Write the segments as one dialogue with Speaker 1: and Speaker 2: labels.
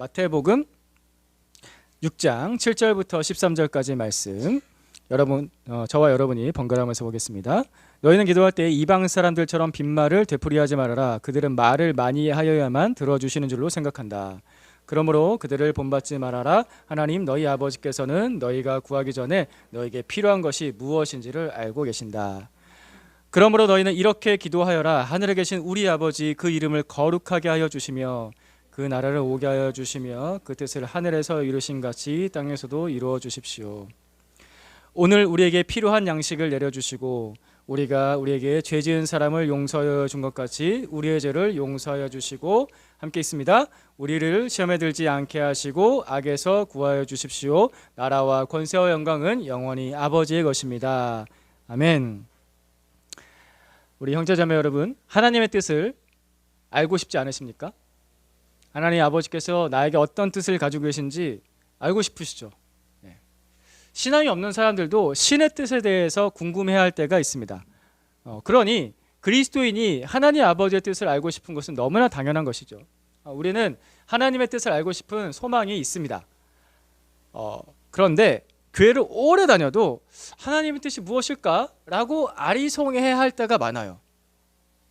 Speaker 1: 마태복음 6장 7절부터 13절까지 말씀 저와 여러분이 번갈아가면서 보겠습니다. 너희는 기도할 때 이방 사람들처럼 빈말을 되풀이하지 말아라. 그들은 말을 많이 하여야만 들어주시는 줄로 생각한다. 그러므로 그들을 본받지 말아라. 하나님 너희 아버지께서는 너희가 구하기 전에 너희에게 필요한 것이 무엇인지를 알고 계신다. 그러므로 너희는 이렇게 기도하여라. 하늘에 계신 우리 아버지, 그 이름을 거룩하게 하여 주시며 그 나라를 오게 하여 주시며 그 뜻을 하늘에서 이루신 같이 땅에서도 이루어 주십시오. 오늘 우리에게 필요한 양식을 내려주시고 우리가 우리에게 죄 지은 사람을 용서하여 준 것 같이 우리의 죄를 용서하여 주시고, 함께 있습니다. 우리를 시험에 들지 않게 하시고 악에서 구하여 주십시오. 나라와 권세와 영광은 영원히 아버지의 것입니다. 아멘. 우리 형제자매 여러분, 하나님의 뜻을 알고 싶지 않으십니까? 하나님 아버지께서 나에게 어떤 뜻을 가지고 계신지 알고 싶으시죠? 신앙이 없는 사람들도 신의 뜻에 대해서 궁금해할 때가 있습니다. 그러니 그리스도인이 하나님 아버지의 뜻을 알고 싶은 것은 너무나 당연한 것이죠. 우리는 하나님의 뜻을 알고 싶은 소망이 있습니다. 그런데 교회를 오래 다녀도 하나님의 뜻이 무엇일까라고 아리송해할 때가 많아요.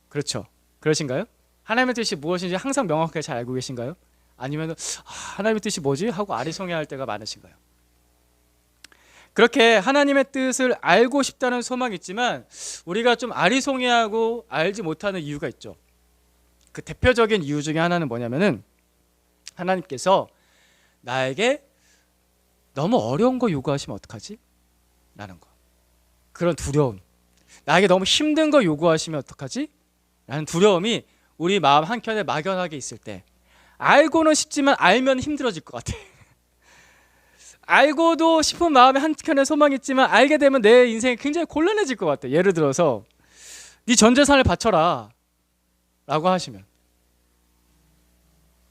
Speaker 1: 그렇죠? 그러신가요? 하나님의 뜻이 무엇인지 항상 명확하게 잘 알고 계신가요? 아니면 하나님의 뜻이 뭐지? 하고 아리송해할 때가 많으신가요? 그렇게 하나님의 뜻을 알고 싶다는 소망이 있지만 우리가 좀 아리송해하고 알지 못하는 이유가 있죠. 그 대표적인 이유 중에 하나는 뭐냐면은 하나님께서 나에게 너무 어려운 거 요구하시면 어떡하지? 라는 거. 그런 두려움. 나에게 너무 힘든 거 요구하시면 어떡하지? 라는 두려움이 우리 마음 한켠에 막연하게 있을 때, 알고는 싶지만 알면 힘들어질 것 같아. 알고도 싶은 마음에 한켠에 소망이 있지만 알게 되면 내 인생이 굉장히 곤란해질 것 같아. 예를 들어서 네 전 재산을 바쳐라 라고 하시면,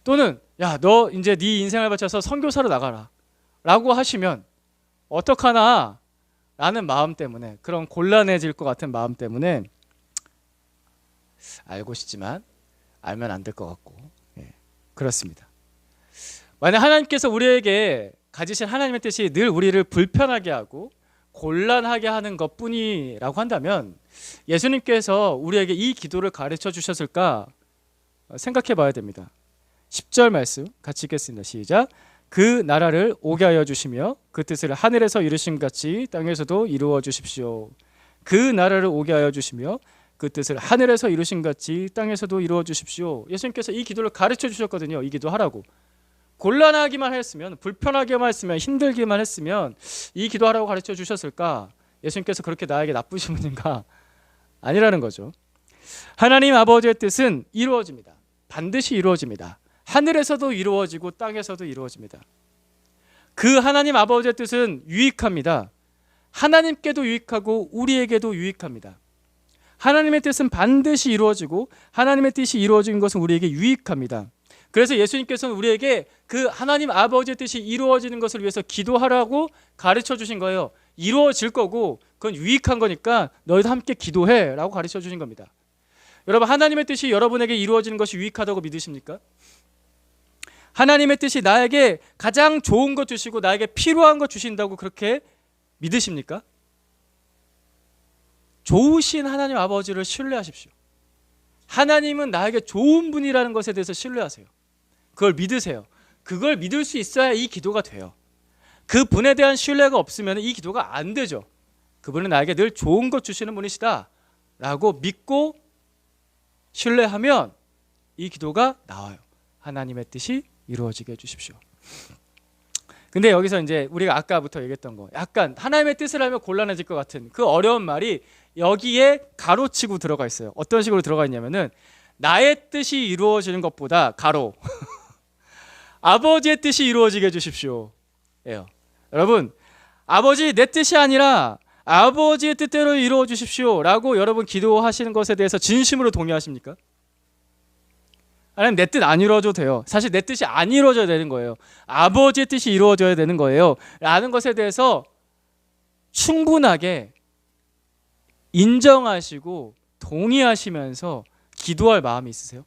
Speaker 1: 또는 야, 너 이제 네 인생을 바쳐서 선교사로 나가라 라고 하시면 어떡하나 라는 마음 때문에, 그런 곤란해질 것 같은 마음 때문에 알고 싶지만 알면 안 될 것 같고, 그렇습니다. 만약 하나님께서 우리에게 가지신 하나님의 뜻이 늘 우리를 불편하게 하고 곤란하게 하는 것뿐이라고 한다면 예수님께서 우리에게 이 기도를 가르쳐 주셨을까 생각해 봐야 됩니다. 10절 말씀 같이 읽겠습니다. 시작. 그 나라를 오게 하여 주시며 그 뜻을 하늘에서 이루신 같이 땅에서도 이루어 주십시오. 그 나라를 오게 하여 주시며 그 뜻을 하늘에서 이루신 같이 땅에서도 이루어 주십시오. 예수님께서 이 기도를 가르쳐 주셨거든요. 이 기도 하라고. 곤란하기만 했으면, 불편하기만 했으면, 힘들기만 했으면 이 기도하라고 가르쳐 주셨을까? 예수님께서 그렇게 나에게 나쁘신 분인가? 아니라는 거죠. 하나님 아버지의 뜻은 이루어집니다. 반드시 이루어집니다. 하늘에서도 이루어지고 땅에서도 이루어집니다. 그 하나님 아버지의 뜻은 유익합니다. 하나님께도 유익하고 우리에게도 유익합니다. 하나님의 뜻은 반드시 이루어지고 하나님의 뜻이 이루어진 것은 우리에게 유익합니다. 그래서 예수님께서는 우리에게 그 하나님 아버지의 뜻이 이루어지는 것을 위해서 기도하라고 가르쳐 주신 거예요. 이루어질 거고 그건 유익한 거니까 너희도 함께 기도해 라고 가르쳐 주신 겁니다. 여러분, 하나님의 뜻이 여러분에게 이루어지는 것이 유익하다고 믿으십니까? 하나님의 뜻이 나에게 가장 좋은 것 주시고 나에게 필요한 것 주신다고 그렇게 믿으십니까? 좋으신 하나님 아버지를 신뢰하십시오. 하나님은 나에게 좋은 분이라는 것에 대해서 신뢰하세요. 그걸 믿으세요. 그걸 믿을 수 있어야 이 기도가 돼요. 그 분에 대한 신뢰가 없으면 이 기도가 안 되죠. 그분은 나에게 늘 좋은 것 주시는 분이시다 라고 믿고 신뢰하면 이 기도가 나와요. 하나님의 뜻이 이루어지게 해주십시오. 근데 여기서 이제 우리가 아까부터 얘기했던 거, 약간 하나님의 뜻을 알면 곤란해질 것 같은 그 어려운 말이 여기에 가로치고 들어가 있어요. 어떤 식으로 들어가 있냐면은 나의 뜻이 이루어지는 것보다 가로 아버지의 뜻이 이루어지게 해주십시오 예요. 여러분, 아버지 내 뜻이 아니라 아버지의 뜻대로 이루어 주십시오 라고 여러분 기도하시는 것에 대해서 진심으로 동의하십니까? 아니면 내 뜻 안 이루어져도 돼요. 사실 내 뜻이 안 이루어져야 되는 거예요. 아버지의 뜻이 이루어져야 되는 거예요 라는 것에 대해서 충분하게 인정하시고 동의하시면서 기도할 마음이 있으세요?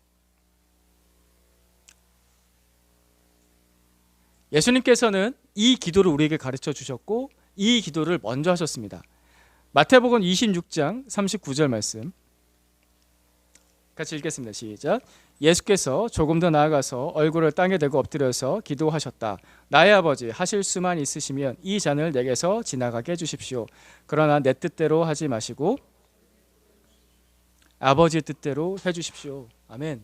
Speaker 1: 예수님께서는 이 기도를 우리에게 가르쳐 주셨고 이 기도를 먼저 하셨습니다. 마태복음 26장 39절 말씀 같이 읽겠습니다. 시작. 예수께서 조금 더 나아가서 얼굴을 땅에 대고 엎드려서 기도하셨다. 나의 아버지, 하실 수만 있으시면 이 잔을 내게서 지나가게 해주십시오. 그러나 내 뜻대로 하지 마시고 아버지의 뜻대로 해주십시오. 아멘.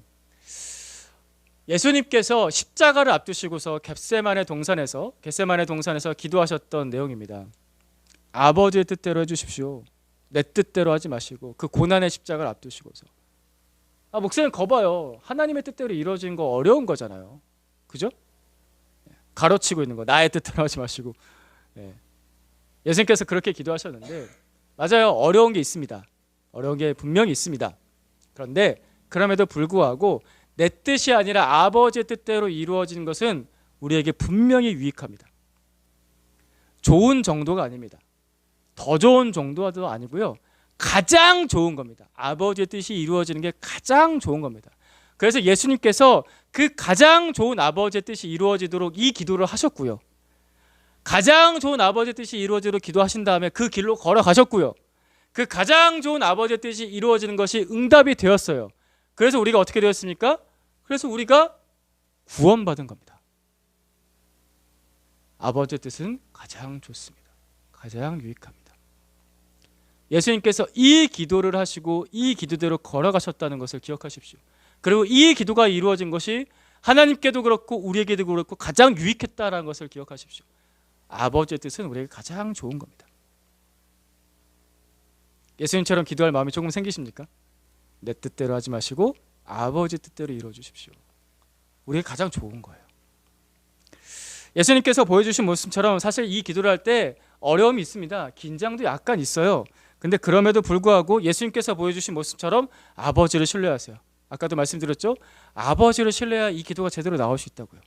Speaker 1: 예수님께서 십자가를 앞두시고서 겟세마네 동산에서 기도하셨던 내용입니다. 아버지의 뜻대로 해주십시오. 내 뜻대로 하지 마시고 그 고난의 십자가를 앞두시고서. 목사님 거봐요. 하나님의 뜻대로 이루어진 거 어려운 거잖아요. 그죠? 가로치고 있는 거. 나의 뜻대로 하지 마시고. 예수님께서 그렇게 기도하셨는데 맞아요. 어려운 게 있습니다. 어려운 게 분명히 있습니다. 그런데 그럼에도 불구하고 내 뜻이 아니라 아버지의 뜻대로 이루어진 것은 우리에게 분명히 유익합니다. 좋은 정도가 아닙니다. 더 좋은 정도도 아니고요. 가장 좋은 겁니다. 아버지의 뜻이 이루어지는 게 가장 좋은 겁니다. 그래서 예수님께서 그 가장 좋은 아버지의 뜻이 이루어지도록 이 기도를 하셨고요. 가장 좋은 아버지의 뜻이 이루어지도록 기도하신 다음에 그 길로 걸어가셨고요. 그 가장 좋은 아버지의 뜻이 이루어지는 것이 응답이 되었어요. 그래서 우리가 어떻게 되었습니까? 그래서 우리가 구원받은 겁니다. 아버지의 뜻은 가장 좋습니다. 가장 유익합니다. 예수님께서 이 기도를 하시고 이 기도대로 걸어가셨다는 것을 기억하십시오. 그리고 이 기도가 이루어진 것이 하나님께도 그렇고 우리에게도 그렇고 가장 유익했다는 것을 기억하십시오. 아버지의 뜻은 우리에게 가장 좋은 겁니다. 예수님처럼 기도할 마음이 조금 생기십니까? 내 뜻대로 하지 마시고 아버지 뜻대로 이루어 주십시오. 우리에게 가장 좋은 거예요. 예수님께서 보여주신 모습처럼 사실 이 기도를 할 때 어려움이 있습니다. 긴장도 약간 있어요. 근데 그럼에도 불구하고 예수님께서 보여주신 모습처럼 아버지를 신뢰하세요. 아까도 말씀드렸죠? 아버지를 신뢰해야 이 기도가 제대로 나올 수 있다고요.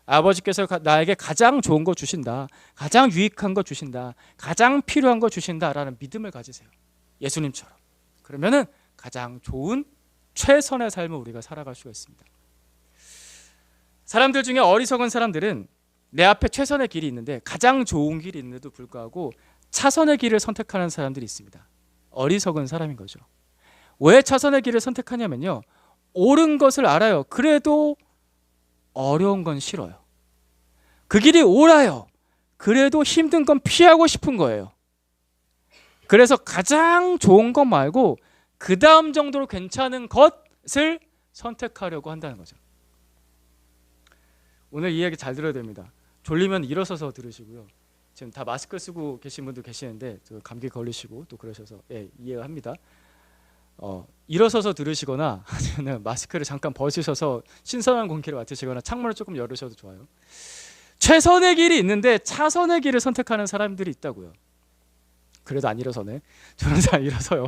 Speaker 1: 아버지께서 나에게 가장 좋은 거 주신다. 가장 유익한 거 주신다. 가장 필요한 거 주신다라는 믿음을 가지세요. 예수님처럼. 그러면은 가장 좋은 최선의 삶을 우리가 살아갈 수가 있습니다. 사람들 중에 어리석은 사람들은 내 앞에 최선의 길이 있는데 가장 좋은 길이 있는데도 불구하고 차선의 길을 선택하는 사람들이 있습니다. 어리석은 사람인 거죠. 왜 차선의 길을 선택하냐면요. 옳은 것을 알아요. 그래도 어려운 건 싫어요. 그 길이 옳아요. 그래도 힘든 건 피하고 싶은 거예요. 그래서 가장 좋은 것 말고 그 다음 정도로 괜찮은 것을 선택하려고 한다는 거죠. 오늘 이 이야기 잘 들어야 됩니다. 졸리면 일어서서 들으시고요. 지금 다 마스크 쓰고 계신 분도 계시는데 감기 걸리시고 또 그러셔서 이해합니다. 일어서서 들으시거나 아니면 마스크를 잠깐 벗으셔서 신선한 공기를 맡으시거나 창문을 조금 열으셔도 좋아요. 최선의 길이 있는데 차선의 길을 선택하는 사람들이 있다고요. 그래도 안 일어서네. 저는 잘 일어서요.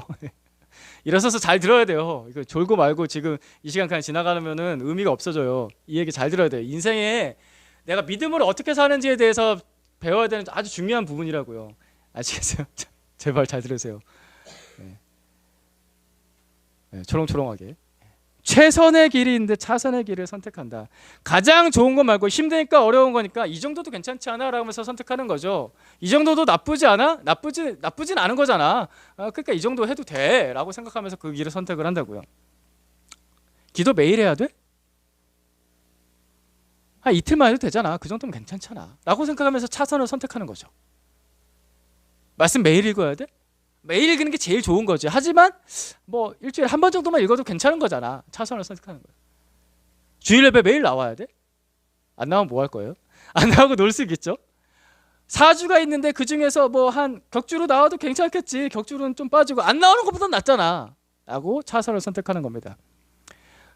Speaker 1: 일어서서 잘 들어야 돼요. 이거 졸고 말고 지금 이 시간 그냥 지나가면은 의미가 없어져요. 이 얘기 잘 들어야 돼요. 인생에 내가 믿음으로 어떻게 사는지에 대해서 배워야 되는 아주 중요한 부분이라고요. 아시겠어요? 제발 잘 들으세요. 초롱초롱하게. 최선의 길이 있는데 차선의 길을 선택한다. 가장 좋은 거 말고 힘드니까 어려운 거니까 이 정도도 괜찮지 않아? 라고 하면서 선택하는 거죠. 이 정도도 나쁘지 않아? 나쁘진 않은 거잖아. 그러니까 이 정도 해도 돼 라고 생각하면서 그 길을 선택을 한다고요. 기도 매일 해야 돼? 이틀만 해도 되잖아. 그 정도면 괜찮잖아 라고 생각하면서 차선을 선택하는 거죠. 말씀 매일 읽어야 돼? 매일 읽는 게 제일 좋은 거지. 하지만 뭐 일주일에 한 번 정도만 읽어도 괜찮은 거잖아. 차선을 선택하는 거예요. 주일 예배 매일 나와야 돼? 안 나오면 뭐 할 거예요? 안 나오고 놀 수 있겠죠? 4주가 있는데 그 중에서 뭐 한 격주로 나와도 괜찮겠지. 격주로는 좀 빠지고 안 나오는 것보다 낫잖아 라고 차선을 선택하는 겁니다.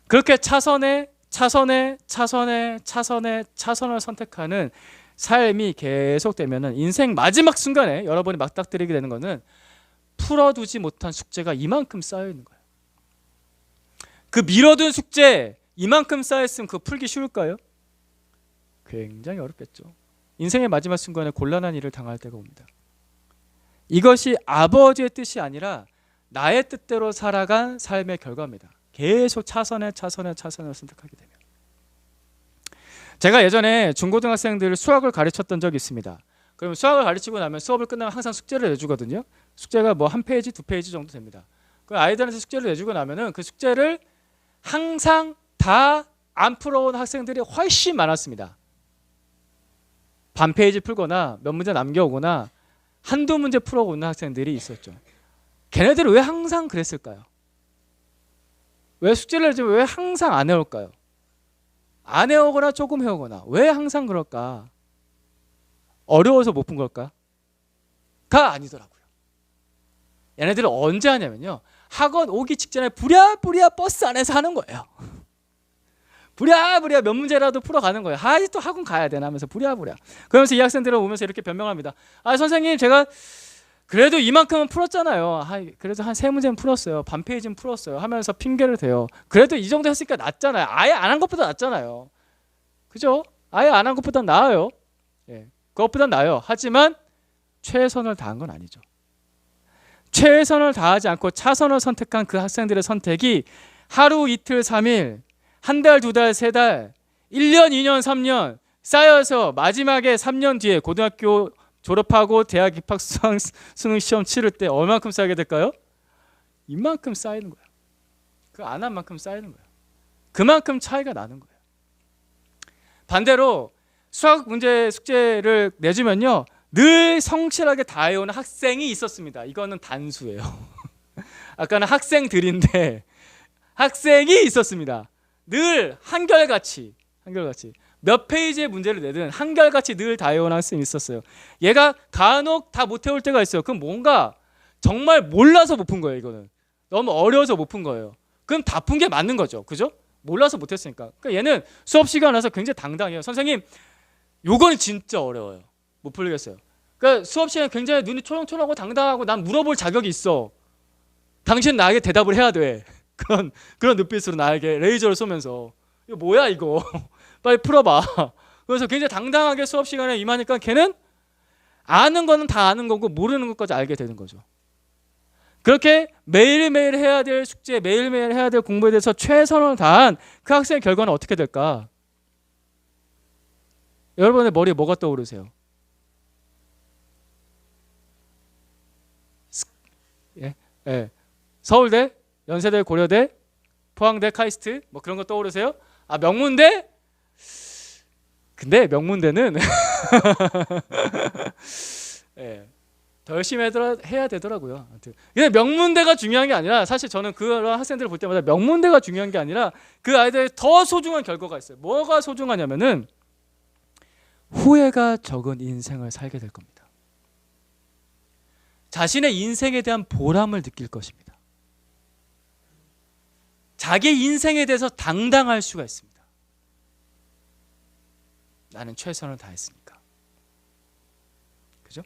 Speaker 1: 그렇게 차선을 선택하는 삶이 계속되면은 인생 마지막 순간에 여러분이 맞닥뜨리게 되는 거는 풀어두지 못한 숙제가 이만큼 쌓여 있는 거예요. 그 미뤄둔 숙제 이만큼 쌓였으면 그거 풀기 쉬울까요? 굉장히 어렵겠죠. 인생의 마지막 순간에 곤란한 일을 당할 때가 옵니다. 이것이 아버지의 뜻이 아니라 나의 뜻대로 살아간 삶의 결과입니다. 계속 차선을 선택하게 되면. 제가 예전에 중고등학생들 수학을 가르쳤던 적이 있습니다. 그럼 수학을 가르치고 나면 수업을 끝나면 항상 숙제를 내주거든요. 숙제가 뭐 한 페이지, 두 페이지 정도 됩니다. 그 아이들한테 숙제를 내주고 나면은 그 숙제를 항상 다 안 풀어온 학생들이 훨씬 많았습니다. 반 페이지 풀거나 몇 문제 남겨오거나 한두 문제 풀어오는 학생들이 있었죠. 걔네들은 왜 항상 그랬을까요? 왜 숙제를 내주면 왜 항상 안 해올까요? 안 해오거나 조금 해오거나 왜 항상 그럴까? 어려워서 못 푼 걸까? 가 아니더라고요. 얘네들은 언제 하냐면요, 학원 오기 직전에 부랴부랴 버스 안에서 하는 거예요. 부랴부랴 몇 문제라도 풀어가는 거예요. 또 학원 가야 되나 하면서 부랴부랴. 그러면서 이 학생들은 오면서 이렇게 변명합니다. 선생님, 제가 그래도 이만큼은 풀었잖아요. 그래도 한 3문제는 풀었어요. 반 페이지는 풀었어요. 하면서 핑계를 대요. 그래도 이 정도 했으니까 낫잖아요. 아예 안 한 것보다 낫잖아요. 그죠? 아예 안 한 것보다 나아요. 예, 그것보다 나아요. 하지만 최선을 다한 건 아니죠. 최선을 다하지 않고 차선을 선택한 그 학생들의 선택이 하루, 이틀, 3일, 한 달, 두 달, 세 달, 1년, 2년, 3년 쌓여서 마지막에 3년 뒤에 고등학교 졸업하고 대학 입학 수능 시험 치를 때 얼마큼 쌓이게 될까요? 이만큼 쌓이는 거예요. 그 안 한 만큼 쌓이는 거예요. 그만큼 차이가 나는 거예요. 반대로 수학 문제 숙제를 내주면요, 늘 성실하게 다 해오는 학생이 있었습니다. 이거는 단수예요. 아까는 학생들인데 학생이 있었습니다. 늘 한결같이 몇 페이지의 문제를 내든 한결같이 늘 다 해온 학생이 있었어요. 얘가 간혹 다 못 해올 때가 있어요. 그럼 뭔가 정말 몰라서 못 푼 거예요. 이거는 너무 어려워서 못 푼 거예요. 그럼 다 푼 게 맞는 거죠. 그죠? 몰라서 못했으니까. 그러니까 얘는 수업 시간 와서 굉장히 당당해요. 선생님, 요거는 진짜 어려워요. 못 풀리겠어요. 그러니까 수업 시간에 굉장히 눈이 초롱초롱하고 당당하고 난 물어볼 자격이 있어. 당신 나에게 대답을 해야 돼. 그런 눈빛으로 나에게 레이저를 쏘면서 이거 뭐야 이거 빨리 풀어봐. 그래서 굉장히 당당하게 수업 시간에 임하니까 걔는 아는 거는 다 아는 거고 모르는 것까지 알게 되는 거죠. 그렇게 매일매일 해야 될 숙제, 매일매일 해야 될 공부에 대해서 최선을 다한 그 학생의 결과는 어떻게 될까? 여러분의 머리에 뭐가 떠오르세요? 예. 서울대, 연세대, 고려대, 포항대, 카이스트 뭐 그런 거 떠오르세요? 명문대? 근데 명문대는 예, 더 열심히 해야 되더라고요. 근데 명문대가 중요한 게 아니라, 사실 저는 그런 학생들을 볼 때마다 명문대가 중요한 게 아니라 그 아이들의 더 소중한 결과가 있어요. 뭐가 소중하냐면은 후회가 적은 인생을 살게 될 겁니다. 자신의 인생에 대한 보람을 느낄 것입니다. 자기 인생에 대해서 당당할 수가 있습니다. 나는 최선을 다했으니까. 그죠?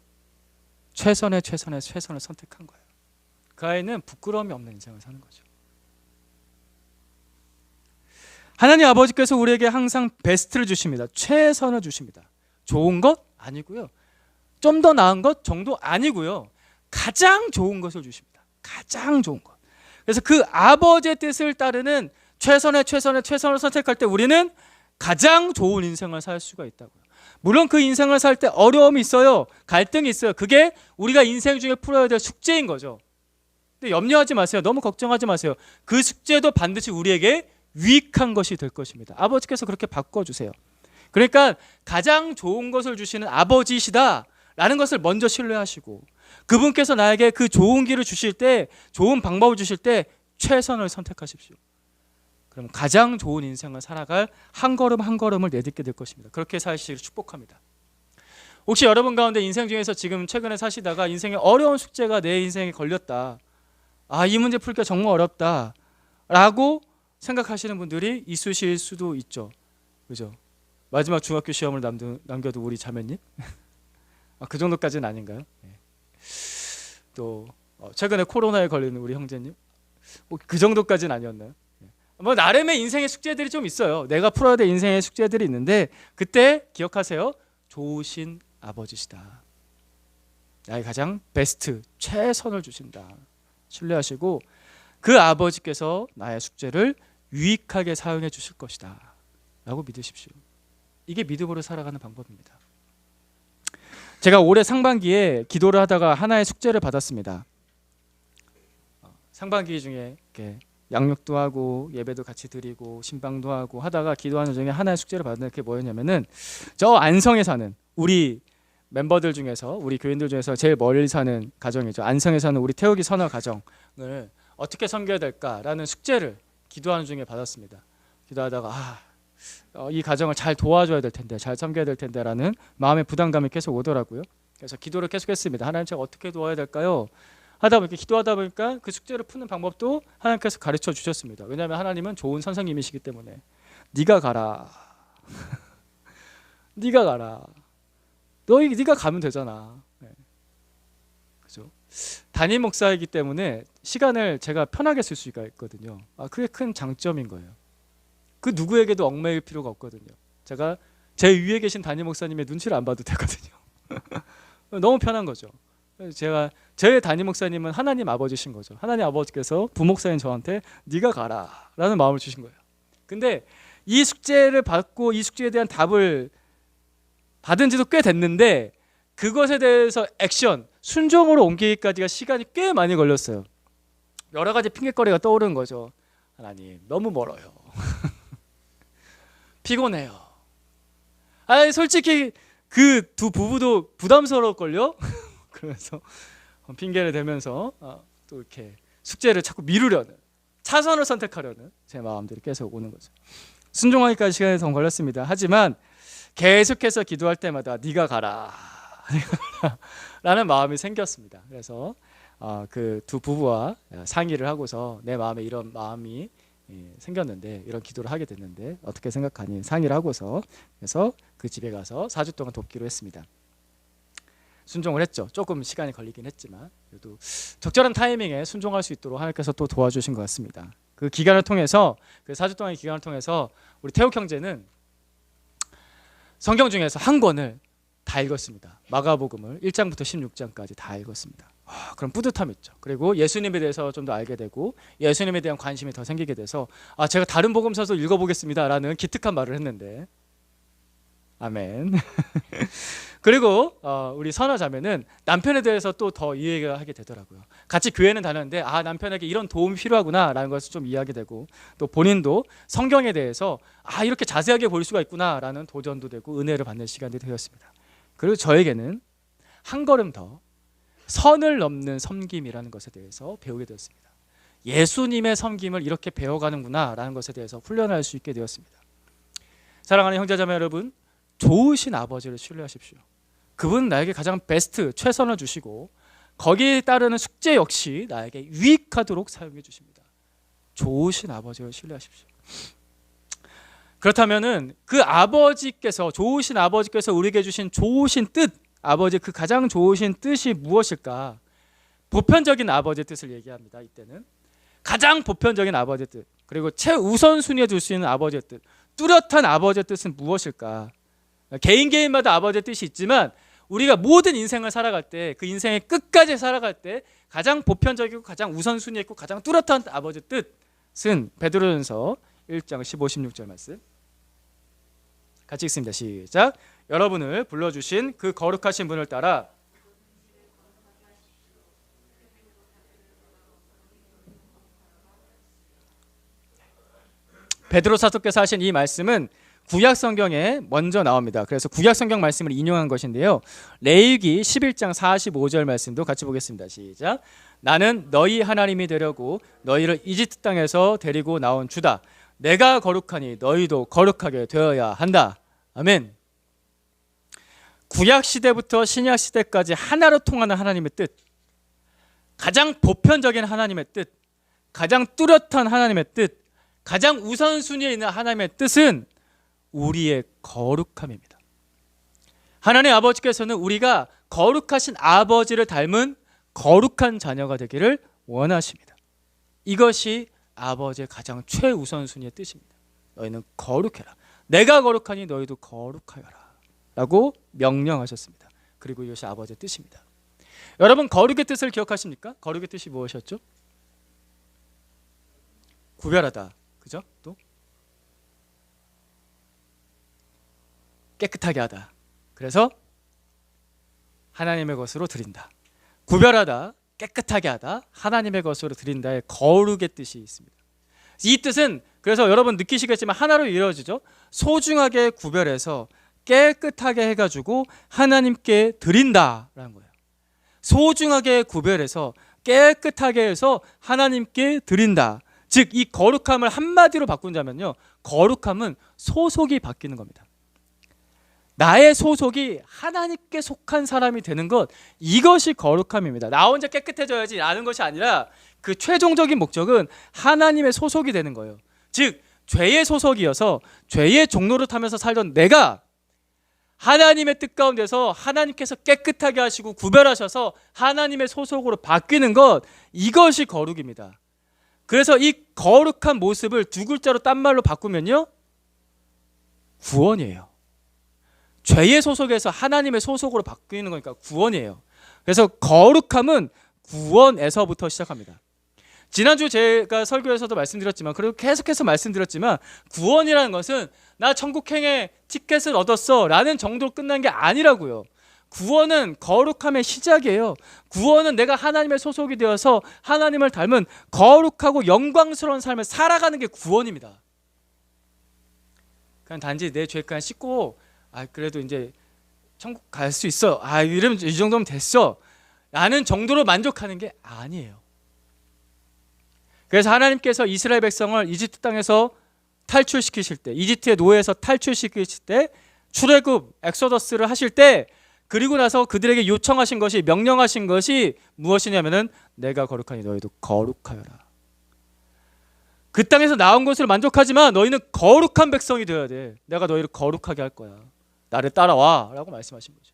Speaker 1: 최선을 선택한 거예요. 그 아이는 부끄러움이 없는 인생을 사는 거죠. 하나님 아버지께서 우리에게 항상 베스트를 주십니다. 최선을 주십니다. 좋은 것 아니고요. 좀 더 나은 것 정도 아니고요. 가장 좋은 것을 주십니다. 가장 좋은 것. 그래서 그 아버지의 뜻을 따르는 최선을 선택할 때 우리는 가장 좋은 인생을 살 수가 있다고요. 물론 그 인생을 살 때 어려움이 있어요. 갈등이 있어요. 그게 우리가 인생 중에 풀어야 될 숙제인 거죠. 근데 염려하지 마세요. 너무 걱정하지 마세요. 그 숙제도 반드시 우리에게 유익한 것이 될 것입니다. 아버지께서 그렇게 바꿔주세요. 그러니까 가장 좋은 것을 주시는 아버지시다라는 것을 먼저 신뢰하시고, 그분께서 나에게 그 좋은 길을 주실 때, 좋은 방법을 주실 때 최선을 선택하십시오. 그럼 가장 좋은 인생을 살아갈 한 걸음 한 걸음을 내딛게 될 것입니다. 그렇게 사시기를 축복합니다. 혹시 여러분 가운데 인생 중에서 지금 최근에 사시다가 인생의 어려운 숙제가 내 인생에 걸렸다, 이 문제 풀기가 정말 어렵다 라고 생각하시는 분들이 있으실 수도 있죠. 그죠? 마지막 중학교 시험을 남겨도 우리 자매님 그 정도까지는 아닌가요? 또 최근에 코로나에 걸리는 우리 형제님 그 정도까지는 아니었나요? 뭐 나름의 인생의 숙제들이 좀 있어요. 내가 풀어야 될 인생의 숙제들이 있는데, 그때 기억하세요. 좋으신 아버지시다. 나의 가장 베스트, 최선을 주신다. 신뢰하시고 그 아버지께서 나의 숙제를 유익하게 사용해 주실 것이다 라고 믿으십시오. 이게 믿음으로 살아가는 방법입니다. 제가 올해 상반기에 기도를 하다가 하나의 숙제를 받았습니다. 상반기 중에 이렇게 양육도 하고 예배도 같이 드리고 신방도 하고 하다가 기도하는 중에 하나의 숙제를 받았는데 그게 뭐였냐면은 저 안성에 사는 우리 멤버들 중에서 우리 교인들 중에서 제일 멀리 사는 가정이죠. 안성에 사는 우리 태우기 선화 가정을 어떻게 섬겨야 될까라는 숙제를 기도하는 중에 받았습니다. 기도하다가 이 가정을 잘 도와줘야 될 텐데, 잘 섬겨야 될 텐데라는 마음의 부담감이 계속 오더라고요. 그래서 기도를 계속했습니다. 하나님, 제가 어떻게 도와야 될까요? 하다 보니까 기도하다 보니까 그 숙제를 푸는 방법도 하나님께서 가르쳐 주셨습니다. 왜냐하면 하나님은 좋은 선생님이시기 때문에 네가 가라. 네가 가라. 네가 가면 되잖아. 네. 그죠? 담임 목사이기 때문에 시간을 제가 편하게 쓸 수가 있거든요. 그게 큰 장점인 거예요. 그 누구에게도 얽매일 필요가 없거든요. 제가 제 위에 계신 담임 목사님의 눈치를 안 봐도 되거든요. 너무 편한 거죠. 제 담임 목사님은 하나님 아버지신 거죠. 하나님 아버지께서 부목사인 저한테 네가 가라 라는 마음을 주신 거예요. 근데 이 숙제를 받고 이 숙제에 대한 답을 받은 지도 꽤 됐는데 그것에 대해서 액션, 순종으로 옮기기까지가 시간이 꽤 많이 걸렸어요. 여러 가지 핑계거리가 떠오르는 거죠. 하나님, 너무 멀어요. 피곤해요. 솔직히 그 두 부부도 부담스러울걸요? 그래서 핑계를 대면서 또 이렇게 숙제를 자꾸 미루려는, 차선을 선택하려는 제 마음들이 계속 오는 거죠. 순종하기까지 시간이 더 걸렸습니다. 하지만 계속해서 기도할 때마다 네가 가라 라는 마음이 생겼습니다. 그래서 그 두 부부와 상의를 하고서 내 마음에 이런 마음이 생겼는데, 이런 기도를 하게 됐는데 어떻게 생각하니 상의를 하고서 그래서 그 집에 가서 4주 동안 돕기로 했습니다. 순종을 했죠. 조금 시간이 걸리긴 했지만 그래도 적절한 타이밍에 순종할 수 있도록 하나님께서 또 도와주신 것 같습니다. 그 기간을 통해서, 그 4주 동안의 기간을 통해서 우리 태욱 형제는 성경 중에서 한 권을 다 읽었습니다. 마가복음을 1장부터 16장까지 다 읽었습니다. 그럼 뿌듯함이 있죠. 그리고 예수님에 대해서 좀 더 알게 되고 예수님에 대한 관심이 더 생기게 돼서 제가 다른 복음서도 읽어보겠습니다 라는 기특한 말을 했는데, 아멘. 그리고 우리 선화 자매는 남편에 대해서 또 더 이해가 하게 되더라고요. 같이 교회는 다녔는데 남편에게 이런 도움이 필요하구나 라는 것을 좀 이해하게 되고, 또 본인도 성경에 대해서 이렇게 자세하게 볼 수가 있구나 라는 도전도 되고 은혜를 받는 시간이 되었습니다. 그리고 저에게는 한 걸음 더 선을 넘는 섬김이라는 것에 대해서 배우게 되었습니다. 예수님의 섬김을 이렇게 배워가는구나 라는 것에 대해서 훈련할 수 있게 되었습니다. 사랑하는 형제자매 여러분, 좋으신 아버지를 신뢰하십시오. 그분은 나에게 가장 베스트, 최선을 주시고 거기에 따르는 숙제 역시 나에게 유익하도록 사용해 주십니다. 좋으신 아버지를 신뢰하십시오. 그렇다면은 그 아버지께서, 좋으신 아버지께서 우리에게 주신 좋으신 뜻, 아버지 그 가장 좋으신 뜻이 무엇일까? 보편적인 아버지의 뜻을 얘기합니다. 이때는 가장 보편적인 아버지의 뜻, 그리고 최우선순위에 둘 수 있는 아버지의 뜻, 뚜렷한 아버지의 뜻은 무엇일까? 개인마다 아버지의 뜻이 있지만 우리가 모든 인생을 살아갈 때, 그 인생의 끝까지 살아갈 때 가장 보편적이고 가장 우선순위에 있고 가장 뚜렷한 아버지의 뜻은 베드로전서 1장 15, 16절 말씀 같이 읽습니다. 시작. 여러분을 불러주신 그 거룩하신 분을 따라 베드로 사도께서 하신 이 말씀은 구약 성경에 먼저 나옵니다. 그래서 구약 성경 말씀을 인용한 것인데요. 레위기 11장 45절 말씀도 같이 보겠습니다. 시작. 나는 너희 하나님이 되려고 너희를 이집트 땅에서 데리고 나온 주다. 내가 거룩하니 너희도 거룩하게 되어야 한다. 아멘. 구약 시대부터 신약 시대까지 하나로 통하는 하나님의 뜻, 가장 보편적인 하나님의 뜻, 가장 뚜렷한 하나님의 뜻, 가장 우선순위에 있는 하나님의 뜻은 우리의 거룩함입니다. 하나님 아버지께서는 우리가 거룩하신 아버지를 닮은 거룩한 자녀가 되기를 원하십니다. 이것이 아버지의 가장 최우선순위의 뜻입니다. 너희는 거룩해라. 내가 거룩하니 너희도 거룩하여라 라고 명령하셨습니다. 그리고 이것이 아버지의 뜻입니다. 여러분, 거룩의 뜻을 기억하십니까? 거룩의 뜻이 무엇이었죠? 구별하다. 그죠? 또 깨끗하게 하다. 그래서 하나님의 것으로 드린다. 구별하다, 깨끗하게 하다, 하나님의 것으로 드린다의 거룩의 뜻이 있습니다. 이 뜻은 그래서 여러분 느끼시겠지만 하나로 이루어지죠. 소중하게 구별해서 깨끗하게 해가지고 하나님께 드린다라는 거예요. 소중하게 구별해서 깨끗하게 해서 하나님께 드린다. 즉 이 거룩함을 한마디로 바꾼다면요, 거룩함은 소속이 바뀌는 겁니다. 나의 소속이 하나님께 속한 사람이 되는 것, 이것이 거룩함입니다. 나 혼자 깨끗해져야지 라는 것이 아니라 그 최종적인 목적은 하나님의 소속이 되는 거예요. 즉 죄의 소속이어서 죄의 종로를 타면서 살던 내가 하나님의 뜻 가운데서 하나님께서 깨끗하게 하시고 구별하셔서 하나님의 소속으로 바뀌는 것, 이것이 거룩입니다. 그래서 이 거룩한 모습을 두 글자로 딴 말로 바꾸면요, 구원이에요. 죄의 소속에서 하나님의 소속으로 바뀌는 거니까 구원이에요. 그래서 거룩함은 구원에서부터 시작합니다. 지난주 제가 설교에서도 말씀드렸지만, 그리고 계속해서 말씀드렸지만, 구원이라는 것은 나 천국행에 티켓을 얻었어 라는 정도로 끝난 게 아니라고요. 구원은 거룩함의 시작이에요. 구원은 내가 하나님의 소속이 되어서 하나님을 닮은 거룩하고 영광스러운 삶을 살아가는 게 구원입니다. 그냥 단지 내 죄까지 씻고 그래도 이제 천국 갈 수 있어, 이러면 이 정도면 됐어 라는 정도로 만족하는 게 아니에요. 그래서 하나님께서 이스라엘 백성을 이집트 땅에서 탈출시키실 때, 이집트의 노예에서 탈출시키실 때, 출애굽 엑소더스를 하실 때, 그리고 나서 그들에게 요청하신 것이, 명령하신 것이 무엇이냐면은 내가 거룩하니 너희도 거룩하여라. 그 땅에서 나온 것을 만족하지만 너희는 거룩한 백성이 되어야 돼. 내가 너희를 거룩하게 할 거야. 나를 따라와 라고 말씀하신 거죠.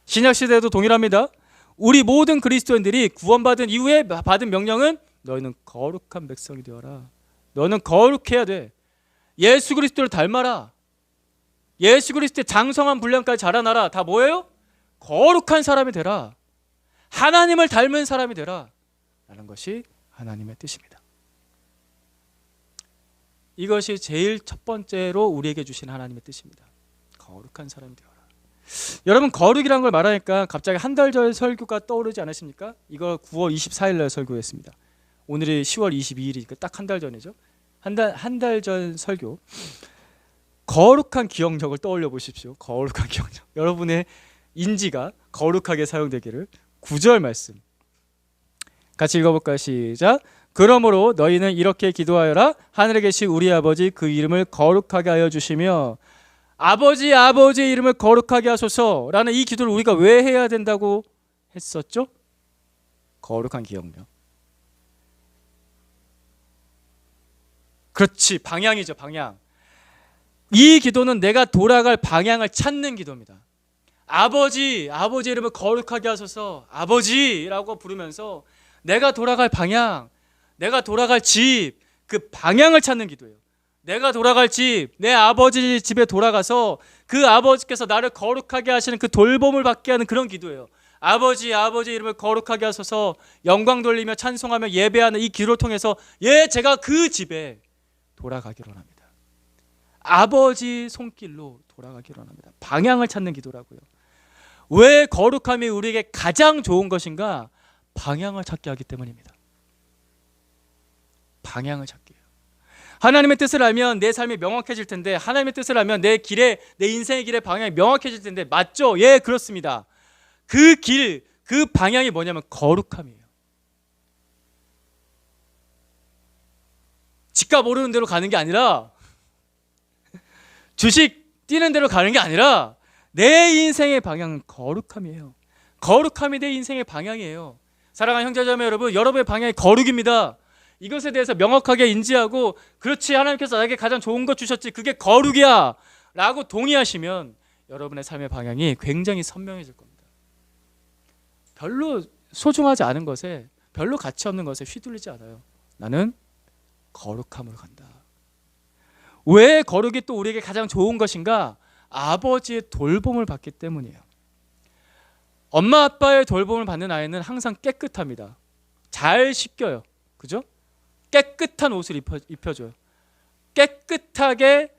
Speaker 1: 신약 시대에도 동일합니다. 우리 모든 그리스도인들이 구원받은 이후에 받은 명령은 너희는 거룩한 백성이 되어라. 너는 거룩해야 돼. 예수 그리스도를 닮아라. 예수 그리스도의 장성한 분량까지 자라나라. 다 뭐예요? 거룩한 사람이 되라. 하나님을 닮은 사람이 되라 라는 것이 하나님의 뜻입니다. 이것이 제일 첫 번째로 우리에게 주신 하나님의 뜻입니다. 거룩한 사람이 되어라. 여러분, 거룩이라는 걸 말하니까 갑자기 한 달 전 설교가 떠오르지 않으십니까? 이거 9월 24일 날 설교했습니다. 오늘이 10월 22일이니까 딱 한 달 전이죠. 한 달 전 설교. 거룩한 기억력을 떠올려 보십시오. 거룩한 기억력. 여러분의 인지가 거룩하게 사용되기를. 9절 말씀 같이 읽어볼까요? 시작. 그러므로 너희는 이렇게 기도하여라. 하늘에 계신 우리 아버지, 그 이름을 거룩하게 하여 주시며, 아버지의 이름을 거룩하게 하소서라는 이 기도를 우리가 왜 해야 된다고 했었죠? 거룩한 기억력. 그렇지, 방향이죠. 방향. 이 기도는 내가 돌아갈 방향을 찾는 기도입니다. 아버지의 이름을 거룩하게 하소서, 아버지라고 부르면서 내가 돌아갈 방향, 내가 돌아갈 집, 그 방향을 찾는 기도예요. 내가 돌아갈 집, 내 아버지 집에 돌아가서 그 아버지께서 나를 거룩하게 하시는 그 돌봄을 받게 하는 그런 기도예요. 아버지 이름을 거룩하게 하소서, 영광 돌리며 찬송하며 예배하는 이 기도를 통해서 제가 그 집에 돌아가기로 합니다. 아버지 손길로 돌아가기로 합니다. 방향을 찾는 기도라고요. 왜 거룩함이 우리에게 가장 좋은 것인가? 방향을 찾게 하기 때문입니다. 방향을 찾게 해요. 하나님의 뜻을 알면 내 삶이 명확해질 텐데, 하나님의 뜻을 알면 내 인생의 길의 방향이 명확해질 텐데, 맞죠? 예, 그렇습니다. 그 길, 그 방향이 뭐냐면 거룩함이에요. 집값 오르는 대로 가는 게 아니라, 주식 뛰는 대로 가는 게 아니라, 내 인생의 방향은 거룩함이에요. 거룩함이 내 인생의 방향이에요. 사랑하는 형제자매 여러분, 여러분의 방향이 거룩입니다. 이것에 대해서 명확하게 인지하고, 그렇지, 하나님께서 나에게 가장 좋은 것 주셨지, 그게 거룩이야 라고 동의하시면 여러분의 삶의 방향이 굉장히 선명해질 겁니다. 별로 소중하지 않은 것에, 별로 가치 없는 것에 휘둘리지 않아요. 나는 거룩함으로 간다. 왜 거룩이 또 우리에게 가장 좋은 것인가? 아버지의 돌봄을 받기 때문이에요. 엄마 아빠의 돌봄을 받는 아이는 항상 깨끗합니다. 잘 씻겨요. 그죠? 깨끗한 옷을 입혀줘요. 깨끗하게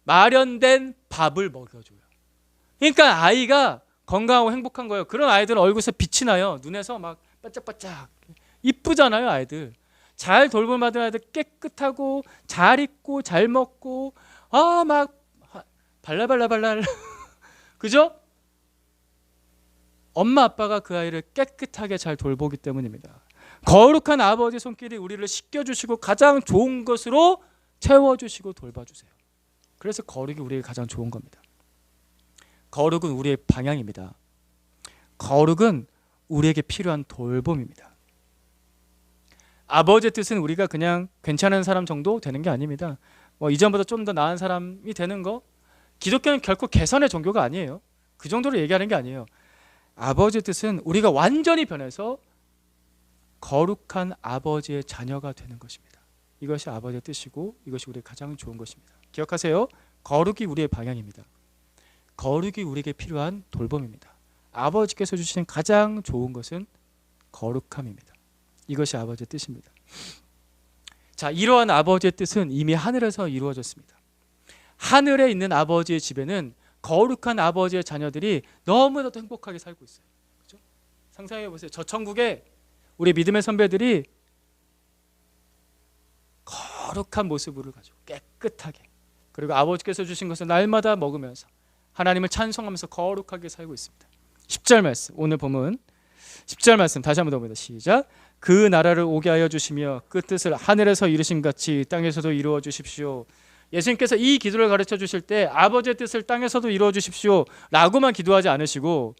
Speaker 1: 마련된 밥을 먹여줘요. 그러니까 아이가 건강하고 행복한 거예요. 그런 아이들은 얼굴에서 빛이 나요. 눈에서 막 반짝반짝 이쁘잖아요. 아이들 잘 돌봄받은 아이들 깨끗하고 잘 입고 잘 먹고 막 발랄발랄발랄 그죠? 엄마 아빠가 그 아이를 깨끗하게 잘 돌보기 때문입니다. 거룩한 아버지 손길이 우리를 씻겨주시고 가장 좋은 것으로 채워주시고 돌봐주세요. 그래서 거룩이 우리에게 가장 좋은 겁니다. 거룩은 우리의 방향입니다. 거룩은 우리에게 필요한 돌봄입니다. 아버지의 뜻은 우리가 그냥 괜찮은 사람 정도 되는 게 아닙니다. 이전보다 좀 더 나은 사람이 되는 거, 기독교는 결코 개선의 종교가 아니에요. 그 정도로 얘기하는 게 아니에요. 아버지의 뜻은 우리가 완전히 변해서 거룩한 아버지의 자녀가 되는 것입니다. 이것이 아버지의 뜻이고 이것이 우리의 가장 좋은 것입니다. 기억하세요. 거룩이 우리의 방향입니다. 거룩이 우리에게 필요한 돌봄입니다. 아버지께서 주시는 가장 좋은 것은 거룩함입니다. 이것이 아버지의 뜻입니다. 자, 이러한 아버지의 뜻은 이미 하늘에서 이루어졌습니다. 하늘에 있는 아버지의 집에는 거룩한 아버지의 자녀들이 너무나도 행복하게 살고 있어요. 그렇죠? 상상해 보세요. 저 천국에 우리 믿음의 선배들이 거룩한 모습을 가지고 깨끗하게, 그리고 아버지께서 주신 것을 날마다 먹으면서 하나님을 찬송하면서 거룩하게 살고 있습니다. 10절 말씀, 오늘 보면 10절 말씀 다시 한번 더 봅니다. 시작. 그 나라를 오게 하여 주시며 그 뜻을 하늘에서 이루신 같이 땅에서도 이루어 주십시오. 예수님께서 이 기도를 가르쳐 주실 때 아버지의 뜻을 땅에서도 이루어 주십시오 라고만 기도하지 않으시고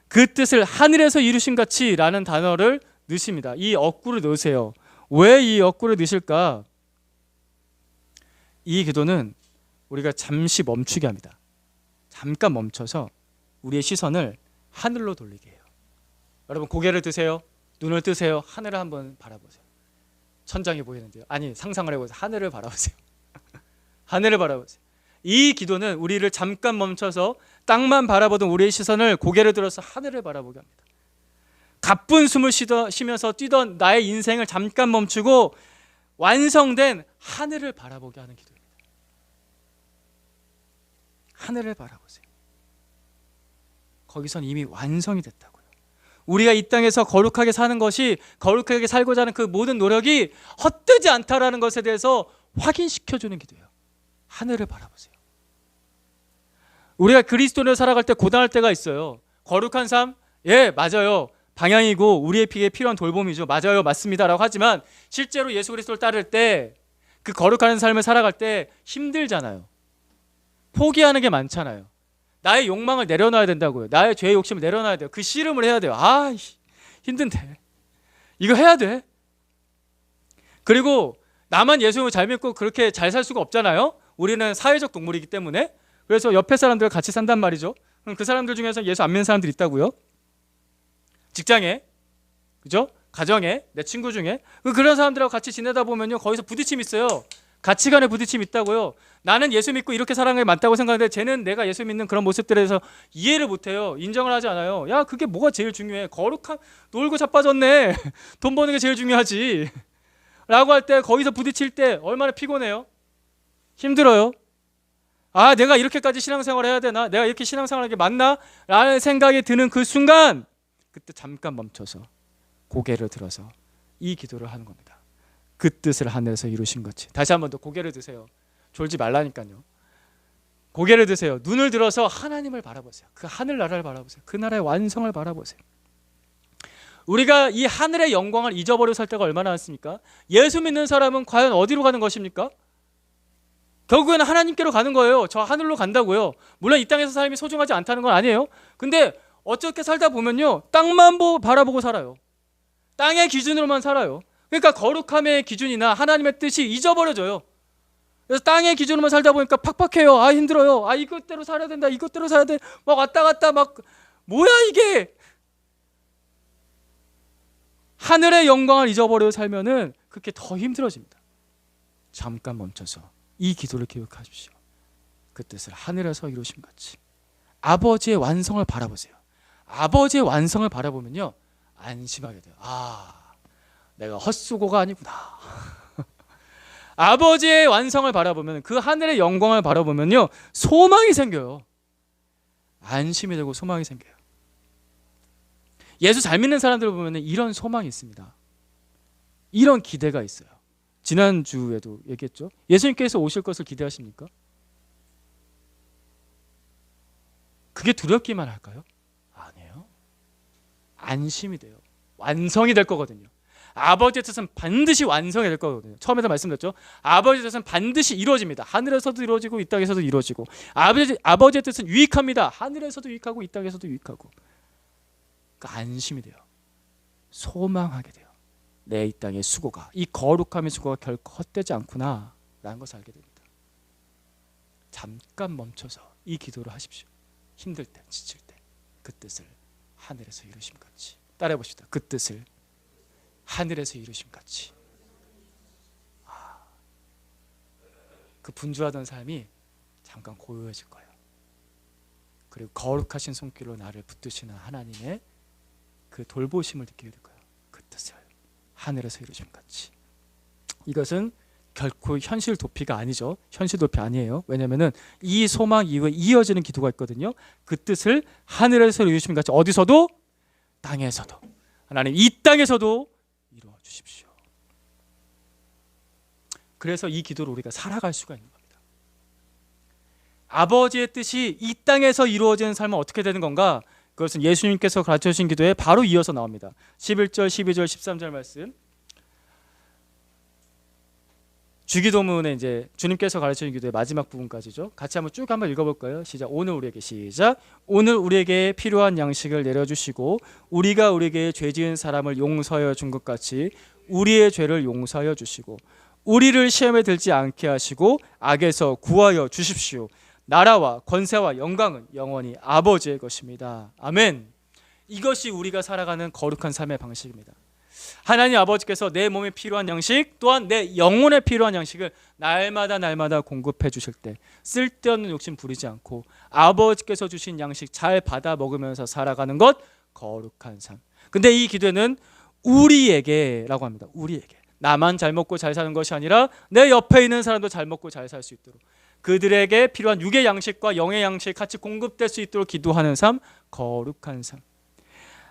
Speaker 1: 그 뜻을 하늘에서 이루신 같이 라는 단어를 넣으십니다. 이 어구를 넣으세요. 왜 이 어구를 넣으실까? 이 기도는 우리가 잠시 멈추게 합니다. 잠깐 멈춰서 우리의 시선을 하늘로 돌리게 해요. 여러분 고개를 드세요. 눈을 뜨세요. 하늘을 한번 바라보세요. 천장이 보이는데요. 아니, 상상을 해보세요. 하늘을 바라보세요. 하늘을 바라보세요. 이 기도는 우리를 잠깐 멈춰서 땅만 바라보던 우리의 시선을 고개를 들어서 하늘을 바라보게 합니다. 가쁜 숨을 쉬면서 뛰던 나의 인생을 잠깐 멈추고 완성된 하늘을 바라보게 하는 기도입니다. 하늘을 바라보세요. 거기선 이미 완성이 됐다고요. 우리가 이 땅에서 거룩하게 사는 것이, 거룩하게 살고자 하는 그 모든 노력이 헛되지 않다라는 것에 대해서 확인시켜주는 기도예요. 하늘을 바라보세요. 우리가 그리스도인으로 살아갈 때 고단할 때가 있어요. 거룩한 삶? 예, 맞아요. 방향이고 우리에게 필요한 돌봄이죠. 맞아요, 맞습니다 라고 하지만 실제로 예수 그리스도를 따를 때, 그 거룩한 삶을 살아갈 때 힘들잖아요. 포기하는 게 많잖아요. 나의 욕망을 내려놔야 된다고요. 나의 죄의 욕심을 내려놔야 돼요. 그 씨름을 해야 돼요. 힘든데 이거 해야 돼. 그리고 나만 예수님을 잘 믿고 그렇게 잘 살 수가 없잖아요. 우리는 사회적 동물이기 때문에. 그래서 옆에 사람들과 같이 산단 말이죠. 그럼 그 사람들 중에서 예수 안 믿는 사람들이 있다고요. 직장에, 그죠? 가정에, 내 친구 중에 그런 사람들하고 같이 지내다 보면요, 거기서 부딪힘이 있어요. 가치관의 부딪힘이 있다고요. 나는 예수 믿고 이렇게 사랑하는 게 맞다고 생각하는데 쟤는 내가 예수 믿는 그런 모습들에 대해서 이해를 못해요. 인정을 하지 않아요. 야, 그게 뭐가 제일 중요해? 거룩한, 놀고 자빠졌네. 돈 버는 게 제일 중요하지 라고 할 때, 거기서 부딪힐 때 얼마나 피곤해요? 힘들어요. 내가 이렇게까지 신앙생활을 해야 되나? 내가 이렇게 신앙생활하는 게 맞나? 라는 생각이 드는 그 순간, 그때 잠깐 멈춰서 고개를 들어서 이 기도를 하는 겁니다. 그 뜻을 하늘에서 이루신 것이. 다시 한 번 더 고개를 드세요. 졸지 말라니까요. 고개를 드세요. 눈을 들어서 하나님을 바라보세요. 그 하늘나라를 바라보세요. 그 나라의 완성을 바라보세요. 우리가 이 하늘의 영광을 잊어버리고 살 때가 얼마나 많습니까? 예수 믿는 사람은 과연 어디로 가는 것입니까? 결국에는 하나님께로 가는 거예요. 저 하늘로 간다고요. 물론 이 땅에서 삶이 소중하지 않다는 건 아니에요. 근데 어떻게 살다 보면요, 땅만 바라보고 살아요. 땅의 기준으로만 살아요. 그러니까 거룩함의 기준이나 하나님의 뜻이 잊어버려져요. 그래서 땅의 기준으로만 살다 보니까 팍팍해요. 힘들어요. 이것대로 살아야 된다. 이것대로 살아야 돼. 막 왔다 갔다 막, 뭐야 이게. 하늘의 영광을 잊어버리고 살면은 그렇게 더 힘들어집니다. 잠깐 멈춰서 이 기도를 기억하십시오. 그 뜻을 하늘에서 이루신 같이 아버지의 완성을 바라보세요. 아버지의 완성을 바라보면요, 안심하게 돼요. 내가 헛수고가 아니구나. 아버지의 완성을 바라보면, 그 하늘의 영광을 바라보면요, 소망이 생겨요. 안심이 되고 소망이 생겨요. 예수 잘 믿는 사람들 보면 이런 소망이 있습니다. 이런 기대가 있어요. 지난주에도 얘기했죠. 예수님께서 오실 것을 기대하십니까? 그게 두렵기만 할까요? 아니에요. 안심이 돼요. 완성이 될 거거든요. 아버지의 뜻은 반드시 완성이 될 거거든요. 처음에도 말씀드렸죠. 아버지의 뜻은 반드시 이루어집니다. 하늘에서도 이루어지고 이 땅에서도 이루어지고, 아버지의 뜻은 유익합니다. 하늘에서도 유익하고 이 땅에서도 유익하고. 그러니까 안심이 돼요. 소망하게 돼요. 내 이 땅의 수고가, 이 거룩함의 수고가 결코 헛되지 않구나 라는 것을 알게 됩니다. 잠깐 멈춰서 이 기도를 하십시오. 힘들 때, 지칠 때 그 뜻을 하늘에서 이루심 같이. 따라해 봅시다. 그 뜻을 하늘에서 이루심 같이. 그 분주하던 삶이 잠깐 고요해질 거예요. 그리고 거룩하신 손길로 나를 붙드시는 하나님의 그 돌보심을 느끼게 될 거예요. 그 뜻을 하늘에서 이루심 같이. 이것은 결코 현실 도피가 아니죠. 현실 도피 아니에요. 왜냐하면 이 소망 이후에 이어지는 기도가 있거든요. 그 뜻을 하늘에서 이루심 같이. 어디서도? 땅에서도. 하나님 이 땅에서도 이루어 주십시오. 그래서 이 기도를 우리가 살아갈 수가 있는 겁니다. 아버지의 뜻이 이 땅에서 이루어지는 삶은 어떻게 되는 건가? 그것은 예수님께서 가르쳐 주신 기도에 바로 이어서 나옵니다. 11절, 12절, 13절 말씀. 주기도문에 이제 주님께서 가르쳐 주신 기도의 마지막 부분까지죠. 같이 한번 읽어볼까요? 시작. 오늘 우리에게 시작. 오늘 우리에게 필요한 양식을 내려주시고 우리가 우리에게 죄 지은 사람을 용서하여 준 것 같이 우리의 죄를 용서하여 주시고 우리를 시험에 들지 않게 하시고 악에서 구하여 주십시오. 나라와 권세와 영광은 영원히 아버지의 것입니다. 아멘. 이것이 우리가 살아가는 거룩한 삶의 방식입니다. 하나님 아버지께서 내 몸에 필요한 양식 또한 내 영혼에 필요한 양식을 날마다 공급해 주실 때 쓸데없는 욕심 부리지 않고 아버지께서 주신 양식 잘 받아 먹으면서 살아가는 것 거룩한 삶. 근데 이 기도는 우리에게라고 합니다. 우리에게. 나만 잘 먹고 잘 사는 것이 아니라 내 옆에 있는 사람도 잘 먹고 잘 살 수 있도록 그들에게 필요한 육의 양식과 영의 양식 같이 공급될 수 있도록 기도하는 삶, 거룩한 삶.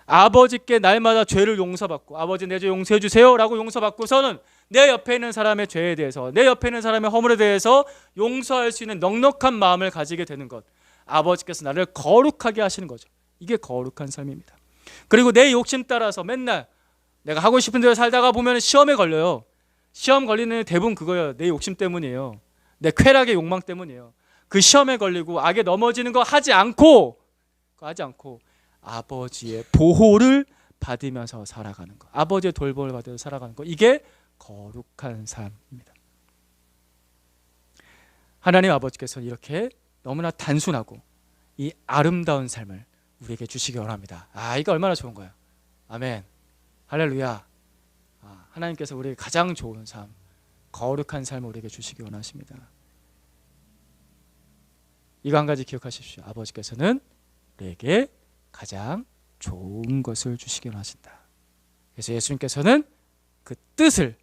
Speaker 1: 아버지께 날마다 죄를 용서받고 아버지 내 죄 용서해 주세요 라고 용서받고서는 내 옆에 있는 사람의 죄에 대해서 내 옆에 있는 사람의 허물에 대해서 용서할 수 있는 넉넉한 마음을 가지게 되는 것. 아버지께서 나를 거룩하게 하시는 거죠. 이게 거룩한 삶입니다. 그리고 내 욕심 따라서 맨날 내가 하고 싶은 대로 살다가 보면 시험에 걸려요. 시험 걸리는 대부분 그거예요. 내 욕심 때문이에요. 내 쾌락의 욕망 때문이에요. 그 시험에 걸리고 악에 넘어지는 거 하지 않고 아버지의 보호를 받으면서 살아가는 것, 아버지의 돌봄을 받으면서 살아가는 것, 이게 거룩한 삶입니다. 하나님 아버지께서는 이렇게 너무나 단순하고 이 아름다운 삶을 우리에게 주시기 원합니다. 이거 얼마나 좋은 거예요. 아멘. 할렐루야. 하나님께서 우리에게 가장 좋은 삶, 거룩한 삶을 우리에게 주시기 원하십니다. 이거 한 가지 기억하십시오. 아버지께서는 우리에게 가장 좋은 것을 주시기 원하신다. 그래서 예수님께서는 그 뜻을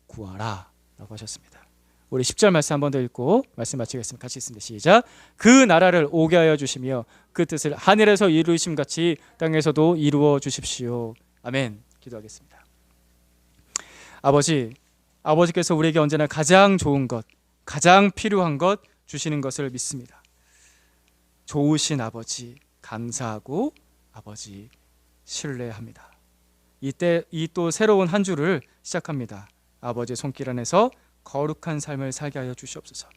Speaker 1: 구하라 라고 하셨습니다. 우리 10절 말씀 한 번 더 읽고 말씀 마치겠습니다. 같이 있습니다. 시작. 그 나라를 오게 하여 주시며 그 뜻을 하늘에서 이루심 같이 땅에서도 이루어 주십시오. 아멘. 기도하겠습니다. 아버지께서 우리에게 언제나 가장 좋은 것, 가장 필요한 것 주시는 것을 믿습니다. 좋으신 아버지 감사하고 아버지 신뢰합니다. 이때 이 또 새로운 한 주를 시작합니다. 아버지의 손길 안에서 거룩한 삶을 살게 하여 주시옵소서.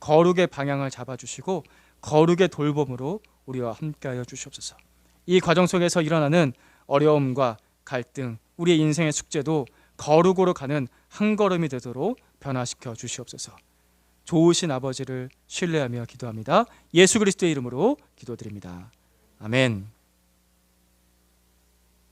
Speaker 1: 거룩의 방향을 잡아주시고 거룩의 돌봄으로 우리와 함께 하여 주시옵소서. 이 과정 속에서 일어나는 어려움과 갈등, 우리의 인생의 숙제도 거룩으로 가는 한 걸음이 되도록 변화시켜 주시옵소서. 좋으신 아버지를 신뢰하며 기도합니다. 예수 그리스도의 이름으로 기도드립니다. 아멘.